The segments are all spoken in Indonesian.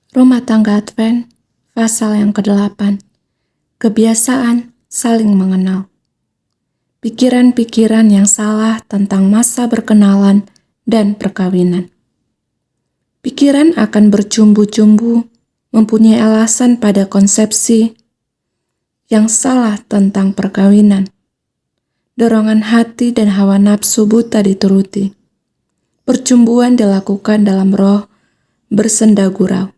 Rumah Tangga Advent, pasal yang ke-8. Kebiasaan saling mengenal. Pikiran-pikiran yang salah tentang masa berkenalan dan perkawinan. Pikiran akan bercumbu-cumbu, mempunyai alasan pada konsepsi yang salah tentang perkawinan. Dorongan hati dan hawa nafsu buta dituruti. Percumbuan dilakukan dalam roh bersenda gurau.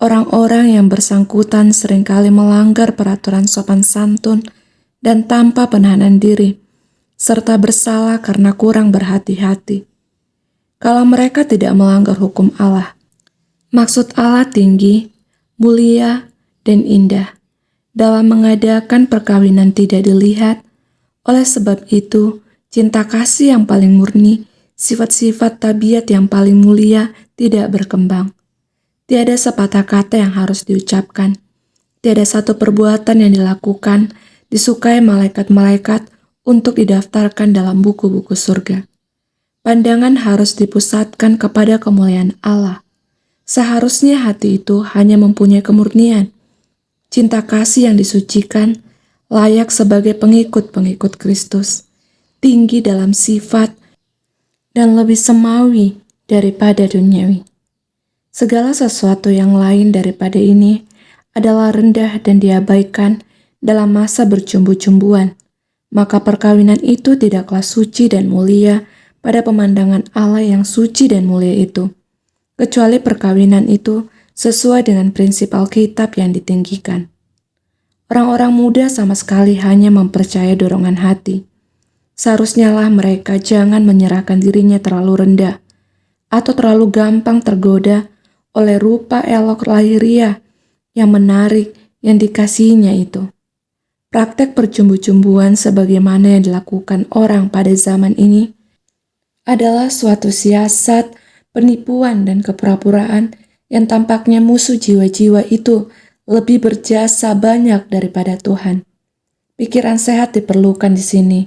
Orang-orang yang bersangkutan seringkali melanggar peraturan sopan santun dan tanpa penahanan diri, serta bersalah karena kurang berhati-hati. Kalau mereka tidak melanggar hukum Allah, maksud Allah tinggi, mulia, dan indah. Dalam mengadakan perkawinan tidak dilihat, oleh sebab itu, cinta kasih yang paling murni, sifat-sifat tabiat yang paling mulia tidak berkembang. Tiada sepatah kata yang harus diucapkan. Tiada satu perbuatan yang dilakukan disukai malaikat-malaikat untuk didaftarkan dalam buku-buku surga. Pandangan harus dipusatkan kepada kemuliaan Allah. Seharusnya hati itu hanya mempunyai kemurnian. Cinta kasih yang disucikan, layak sebagai pengikut-pengikut Kristus, tinggi dalam sifat, dan lebih semawi daripada duniawi. Segala sesuatu yang lain daripada ini adalah rendah dan diabaikan dalam masa bercumbu-cumbuan, maka perkawinan itu tidaklah suci dan mulia pada pemandangan Allah yang suci dan mulia itu, kecuali perkawinan itu sesuai dengan prinsip Alkitab yang ditinggikan. Orang-orang muda sama sekali hanya mempercayai dorongan hati. Seharusnya lah mereka jangan menyerahkan dirinya terlalu rendah atau terlalu gampang tergoda oleh rupa elok lahiriah yang menarik yang dikasihinya itu. Praktek percumbu-cumbuan sebagaimana yang dilakukan orang pada zaman ini adalah suatu siasat, penipuan, dan kepura-puraan yang tampaknya musuh jiwa-jiwa itu lebih berjasa banyak daripada Tuhan. Pikiran sehat diperlukan di sini.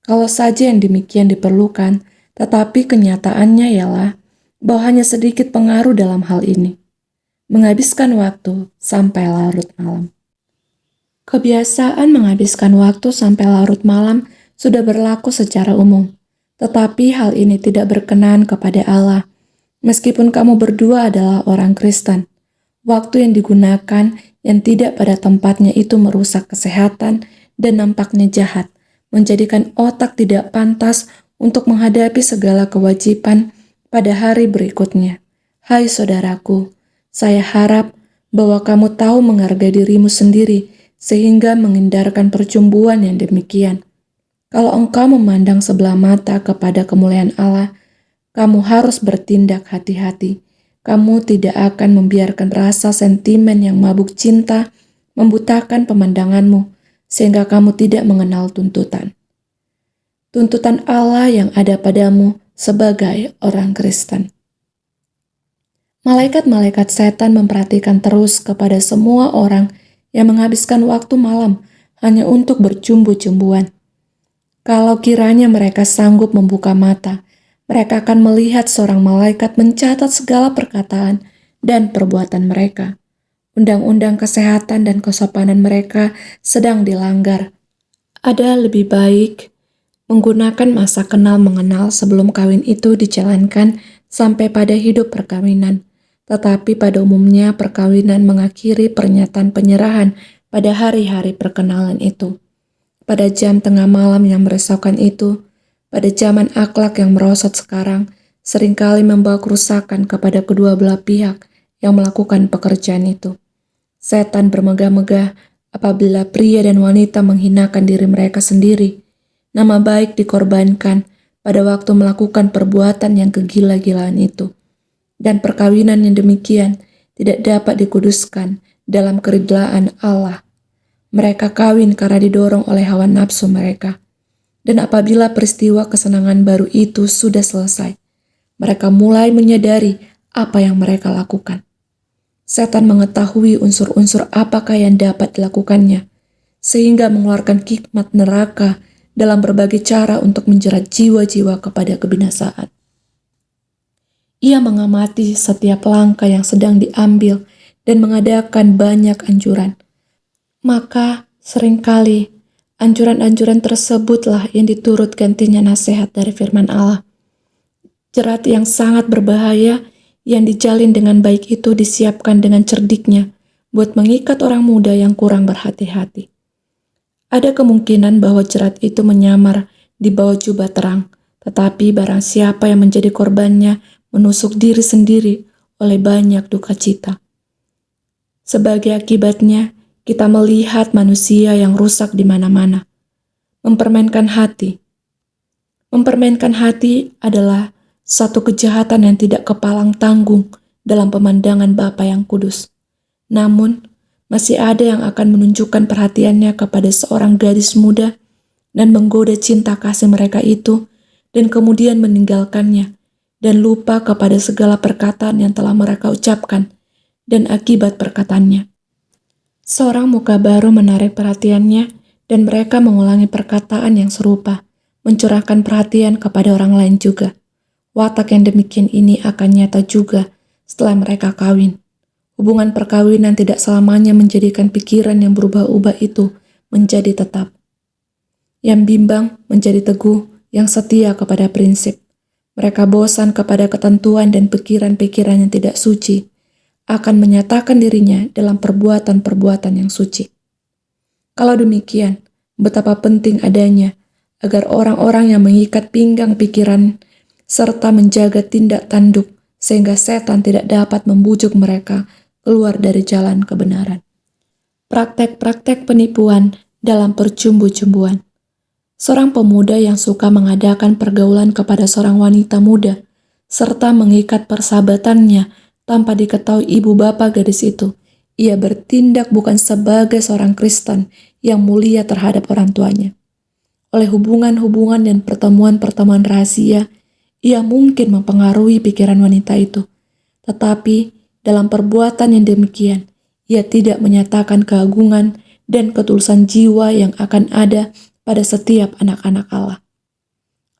Kalau saja yang demikian diperlukan, tetapi kenyataannya ialah bahwa hanya sedikit pengaruh dalam hal ini. Menghabiskan waktu sampai larut malam. Kebiasaan menghabiskan waktu sampai larut malam sudah berlaku secara umum, tetapi hal ini tidak berkenan kepada Allah. Meskipun kamu berdua adalah orang Kristen, waktu yang digunakan yang tidak pada tempatnya itu merusak kesehatan dan nampaknya jahat, menjadikan otak tidak pantas untuk menghadapi segala kewajiban pada hari berikutnya. Hai saudaraku, saya harap bahwa kamu tahu menghargai dirimu sendiri sehingga menghindarkan percumbuan yang demikian. Kalau engkau memandang sebelah mata kepada kemuliaan Allah, kamu harus bertindak hati-hati. Kamu tidak akan membiarkan rasa sentimen yang mabuk cinta membutakan pemandanganmu, sehingga kamu tidak mengenal tuntutan. Tuntutan Allah yang ada padamu sebagai orang Kristen. Malaikat-malaikat setan memperhatikan terus kepada semua orang yang menghabiskan waktu malam hanya untuk bercumbu-cumbuan. Kalau kiranya mereka sanggup membuka mata, mereka akan melihat seorang malaikat mencatat segala perkataan dan perbuatan mereka. Undang-undang kesehatan dan kesopanan mereka sedang dilanggar. Ada lebih baik menggunakan masa kenal mengenal sebelum kawin itu dijalankan sampai pada hidup perkawinan. Tetapi pada umumnya perkawinan mengakhiri pernyataan penyerahan pada hari-hari perkenalan itu. Pada jam tengah malam yang meresahkan itu, pada zaman akhlak yang merosot sekarang, seringkali membawa kerusakan kepada kedua belah pihak yang melakukan pekerjaan itu. Setan bermegah-megah apabila pria dan wanita menghinakan diri mereka sendiri. Nama baik dikorbankan pada waktu melakukan perbuatan yang kegila-gilaan itu. Dan perkawinan yang demikian tidak dapat dikuduskan dalam keridlaan Allah. Mereka kawin karena didorong oleh hawa nafsu mereka. Dan apabila peristiwa kesenangan baru itu sudah selesai, mereka mulai menyadari apa yang mereka lakukan. Setan mengetahui unsur-unsur apakah yang dapat dilakukannya, sehingga mengeluarkan hikmat neraka dalam berbagai cara untuk menjerat jiwa-jiwa kepada kebinasaan. Ia mengamati setiap langkah yang sedang diambil dan mengadakan banyak anjuran. Maka seringkali anjuran-anjuran tersebutlah yang diturut gantinya nasihat dari firman Allah. Jerat yang sangat berbahaya yang dijalin dengan baik itu disiapkan dengan cerdiknya buat mengikat orang muda yang kurang berhati-hati. Ada kemungkinan bahwa jerat itu menyamar di bawah jubah terang, tetapi barang siapa yang menjadi korbannya menusuk diri sendiri oleh banyak duka cita. Sebagai akibatnya, kita melihat manusia yang rusak di mana-mana. Mempermainkan hati. Mempermainkan hati adalah satu kejahatan yang tidak kepalang tanggung dalam pemandangan Bapa yang kudus. Namun, masih ada yang akan menunjukkan perhatiannya kepada seorang gadis muda dan menggoda cinta kasih mereka itu dan kemudian meninggalkannya dan lupa kepada segala perkataan yang telah mereka ucapkan dan akibat perkataannya. Seorang muka baru menarik perhatiannya dan mereka mengulangi perkataan yang serupa, mencurahkan perhatian kepada orang lain juga. Watak yang demikian ini akan nyata juga setelah mereka kawin. Hubungan perkawinan tidak selamanya menjadikan pikiran yang berubah-ubah itu menjadi tetap. Yang bimbang menjadi teguh, yang setia kepada prinsip. Mereka bosan kepada ketentuan dan pikiran-pikiran yang tidak suci, akan menyatakan dirinya dalam perbuatan-perbuatan yang suci. Kalau demikian, betapa penting adanya agar orang-orang yang mengikat pinggang pikiran serta menjaga tindak tanduk sehingga setan tidak dapat membujuk mereka keluar dari jalan kebenaran. Praktek-praktek penipuan dalam percumbu-cumbuan. Seorang pemuda yang suka mengadakan pergaulan kepada seorang wanita muda serta mengikat persahabatannya tanpa diketahui ibu bapa gadis itu, ia bertindak bukan sebagai seorang Kristen yang mulia terhadap orang tuanya. Oleh hubungan-hubungan dan pertemuan-pertemuan rahasia, ia mungkin mempengaruhi pikiran wanita itu. Tetapi dalam perbuatan yang demikian, ia tidak menyatakan keagungan dan ketulusan jiwa yang akan ada pada setiap anak-anak Allah.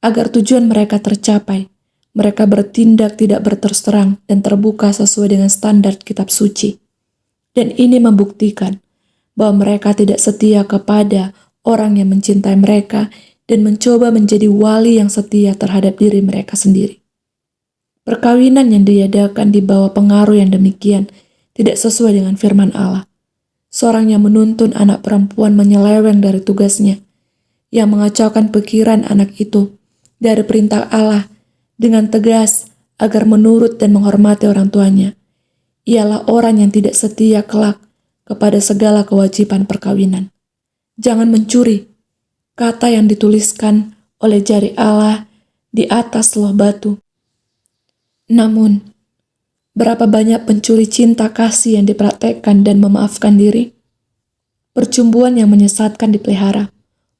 Agar tujuan mereka tercapai, mereka bertindak tidak berterus terang dan terbuka sesuai dengan standar kitab suci. Dan ini membuktikan bahwa mereka tidak setia kepada orang yang mencintai mereka dan mencoba menjadi wali yang setia terhadap diri mereka sendiri. Perkawinan yang diadakan di bawah pengaruh yang demikian tidak sesuai dengan firman Allah. Seorang yang menuntun anak perempuan menyeleweng dari tugasnya, yang mengacaukan pikiran anak itu dari perintah Allah dengan tegas agar menurut dan menghormati orang tuanya, ialah orang yang tidak setia kelak kepada segala kewajiban perkawinan. Jangan mencuri, kata yang dituliskan oleh jari Allah di atas loh batu. Namun, berapa banyak pencuri cinta kasih yang dipraktekkan dan memaafkan diri? Percumbuan yang menyesatkan dipelihara,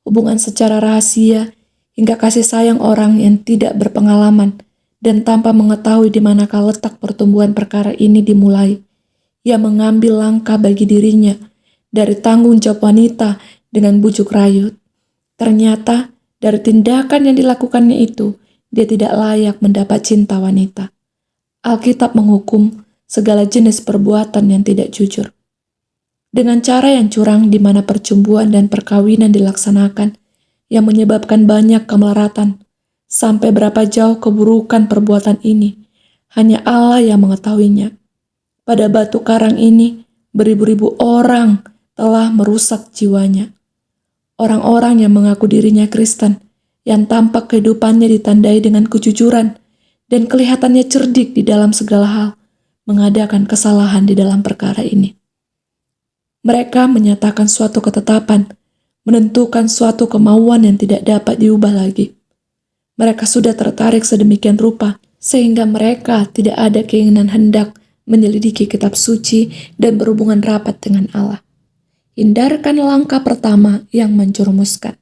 hubungan secara rahasia, hingga kasih sayang orang yang tidak berpengalaman dan tanpa mengetahui di manakah letak pertumbuhan perkara ini dimulai. Ia mengambil langkah bagi dirinya dari tanggung jawab wanita dengan bujuk rayu. Ternyata dari tindakan yang dilakukannya itu, dia tidak layak mendapat cinta wanita. Alkitab menghukum segala jenis perbuatan yang tidak jujur. Dengan cara yang curang di mana percumbuan dan perkawinan dilaksanakan, yang menyebabkan banyak kemelaratan, sampai berapa jauh keburukan perbuatan ini, hanya Allah yang mengetahuinya. Pada batu karang ini, beribu-ribu orang telah merusak jiwanya. Orang-orang yang mengaku dirinya Kristen, yang tampak kehidupannya ditandai dengan kejujuran dan kelihatannya cerdik di dalam segala hal, mengadakan kesalahan di dalam perkara ini. Mereka menyatakan suatu ketetapan, menentukan suatu kemauan yang tidak dapat diubah lagi. Mereka sudah tertarik sedemikian rupa, sehingga mereka tidak ada keinginan hendak menyelidiki kitab suci dan berhubungan rapat dengan Allah. Hindarkan langkah pertama yang menjerumuskan.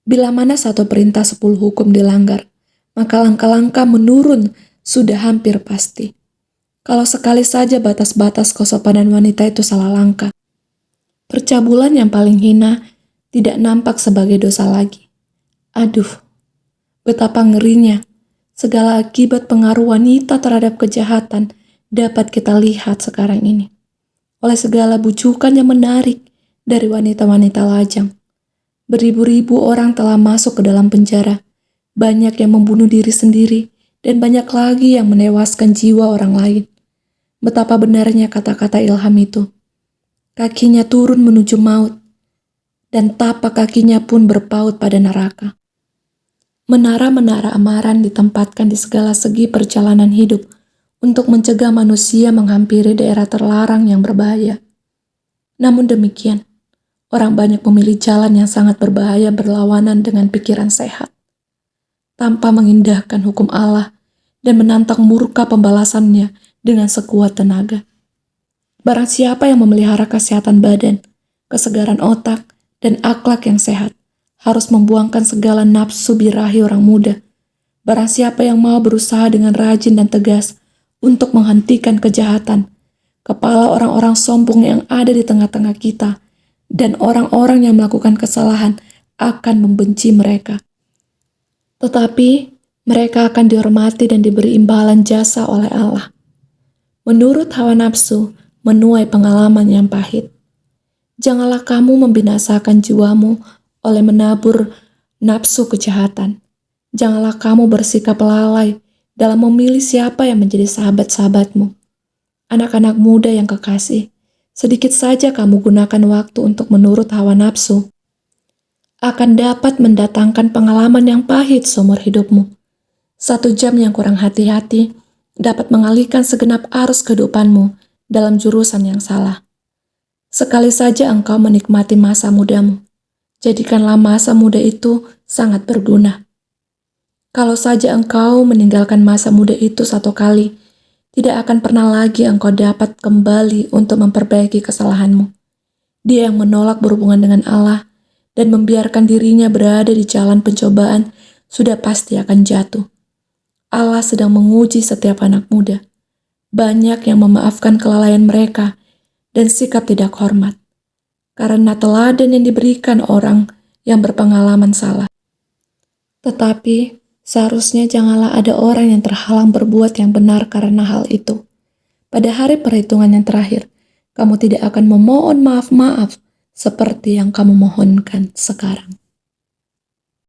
Bila mana satu perintah 10 hukum dilanggar, maka langkah-langkah menurun sudah hampir pasti. Kalau sekali saja batas-batas kesopanan wanita itu salah langkah, percabulan yang paling hina tidak nampak sebagai dosa lagi. Aduh, betapa ngerinya segala akibat pengaruh wanita terhadap kejahatan dapat kita lihat sekarang ini oleh segala bujukan yang menarik dari wanita-wanita lajang. Beribu-ribu orang telah masuk ke dalam penjara, banyak yang membunuh diri sendiri, dan banyak lagi yang menewaskan jiwa orang lain. Betapa benarnya kata-kata ilham itu. Kakinya turun menuju maut, dan tapak kakinya pun berpaut pada neraka. Menara-menara amaran ditempatkan di segala segi perjalanan hidup untuk mencegah manusia menghampiri daerah terlarang yang berbahaya. Namun demikian, orang banyak memilih jalan yang sangat berbahaya berlawanan dengan pikiran sehat, tanpa mengindahkan hukum Allah dan menantang murka pembalasannya dengan sekuat tenaga. Barang siapa yang memelihara kesehatan badan, kesegaran otak, dan akhlak yang sehat, harus membuangkan segala nafsu birahi orang muda. Barang siapa yang mau berusaha dengan rajin dan tegas untuk menghentikan kejahatan, kepala orang-orang sombong yang ada di tengah-tengah kita, dan orang-orang yang melakukan kesalahan akan membenci mereka. Tetapi mereka akan dihormati dan diberi imbalan jasa oleh Allah. Menurut hawa nafsu, menuai pengalaman yang pahit. Janganlah kamu membinasakan jiwamu oleh menabur nafsu kejahatan. Janganlah kamu bersikap lalai dalam memilih siapa yang menjadi sahabat-sahabatmu. Anak-anak muda yang kekasih, sedikit saja kamu gunakan waktu untuk menurut hawa nafsu, akan dapat mendatangkan pengalaman yang pahit seumur hidupmu. 1 jam yang kurang hati-hati dapat mengalihkan segenap arus kehidupanmu dalam jurusan yang salah. Sekali saja engkau menikmati masa mudamu, jadikanlah masa muda itu sangat berguna. Kalau saja engkau meninggalkan masa muda itu 1 kali, tidak akan pernah lagi engkau dapat kembali untuk memperbaiki kesalahanmu. Dia yang menolak berhubungan dengan Allah dan membiarkan dirinya berada di jalan pencobaan sudah pasti akan jatuh. Allah sedang menguji setiap anak muda. Banyak yang memaafkan kelalaian mereka dan sikap tidak hormat, karena teladan yang diberikan orang yang berpengalaman salah. Tetapi seharusnya janganlah ada orang yang terhalang berbuat yang benar karena hal itu. Pada hari perhitungan yang terakhir, kamu tidak akan memohon maaf-maaf seperti yang kamu mohonkan sekarang.